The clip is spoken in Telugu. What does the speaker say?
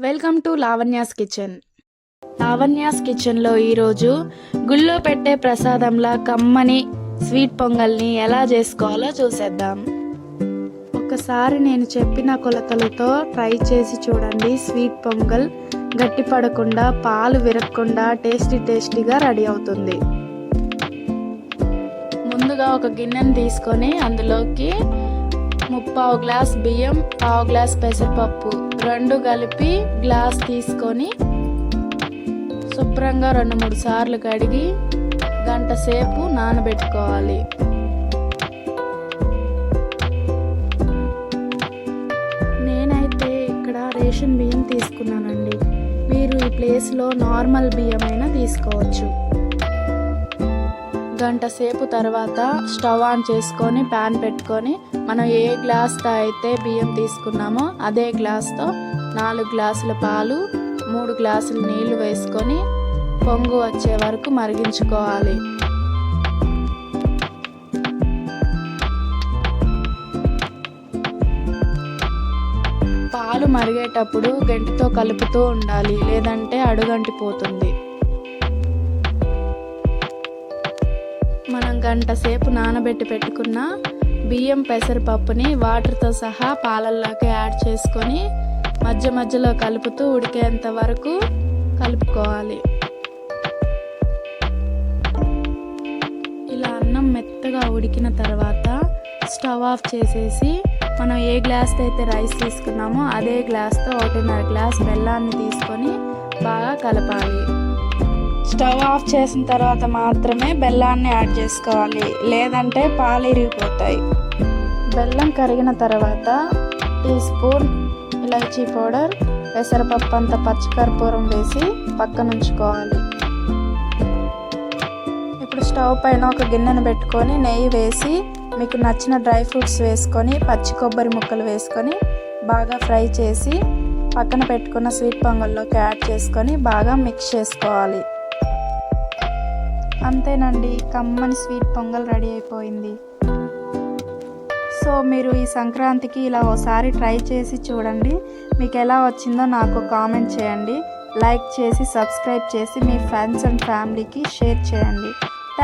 Welcome to Lavanya's kitchen. Lavanya's కిచెన్లో ఈరోజు గుళ్ళో పెట్టే ప్రసాదంలా కమ్మని స్వీట్ పొంగల్ని ఎలా చేసుకోవాలో చూసేద్దాం. ఒకసారి నేను చెప్పిన కొలతలతో ట్రై చేసి చూడండి. స్వీట్ పొంగల్ గట్టి పడకుండా, పాలు విరగకుండా టేస్టీగా రెడీ అవుతుంది. ముందుగా ఒక గిన్నెని తీసుకొని అందులోకి 3/4 గ్లాస్ బియ్యం, 1/2 గ్లాస్ పెసరపప్పు రెండు కలిపి గ్లాస్ తీసుకొని శుభ్రంగా 2-3 సార్లు కడిగి గంట సేపు నానబెట్టుకోవాలి. నేనైతే ఇక్కడ రేషన్ బియ్యం తీసుకున్నానండి. మీరు ఈ ప్లేస్లో నార్మల్ బియ్యం అయినా తీసుకోవచ్చు. గంట సేపు తర్వాత స్టవ్ ఆన్ చేసుకొని ప్యాన్ పెట్టుకొని మనం ఏ గ్లాస్తో అయితే బియ్యం తీసుకున్నామో అదే గ్లాస్తో 4 గ్లాసుల పాలు, 3 గ్లాసులు నీళ్లు వేసుకొని పొంగు వచ్చే వరకు మరిగించుకోవాలి. పాలు మరిగేటప్పుడు గంటితో కలుపుతూ ఉండాలి, లేదంటే అడుగంటిపోతుంది. మనం గంట సేపు నానబెట్టి పెట్టుకున్న బియ్యం పెసరపప్పుని వాటర్తో సహా పాలల్లోకి యాడ్ చేసుకొని మధ్యలో కలుపుతూ ఉడికేంత వరకు కలుపుకోవాలి. ఇలా అన్నం మెత్తగా ఉడికిన తర్వాత స్టవ్ ఆఫ్ చేసేసి మనం ఏ గ్లాస్తో అయితే రైస్ తీసుకున్నామో అదే గ్లాస్తో 1.5 గ్లాస్ బెల్లాన్ని తీసుకొని బాగా కలపాలి. స్టవ్ ఆఫ్ చేసిన తర్వాత మాత్రమే బెల్లాన్ని యాడ్ చేసుకోవాలి, లేదంటే పాలు ఇరిగిపోతాయి. బెల్లం కరిగిన తర్వాత టీ స్పూన్ ఇలాచీ పౌడర్, పెసరపప్పు అంత పచ్చికర్పూరం వేసి పక్కన ఉంచుకోవాలి. ఇప్పుడు స్టవ్ పైన ఒక గిన్నెను పెట్టుకొని నెయ్యి వేసి మీకు నచ్చిన డ్రై ఫ్రూట్స్ వేసుకొని పచ్చి కొబ్బరి ముక్కలు వేసుకొని బాగా ఫ్రై చేసి పక్కన పెట్టుకున్న స్వీట్ పొంగల్లోకి యాడ్ చేసుకొని బాగా మిక్స్ చేసుకోవాలి. అంతేనండి, కమ్మని స్వీట్ పొంగల్ రెడీ అయిపోయింది. సో మీరు ఈ సంక్రాంతికి ఇలా ఒకసారి ట్రై చేసి చూడండి. మీకు ఎలా వచ్చిందో నాకు కామెంట్ చేయండి. లైక్ చేసి సబ్స్క్రైబ్ చేసి మీ ఫ్రెండ్స్ అండ్ ఫ్యామిలీకి షేర్ చేయండి.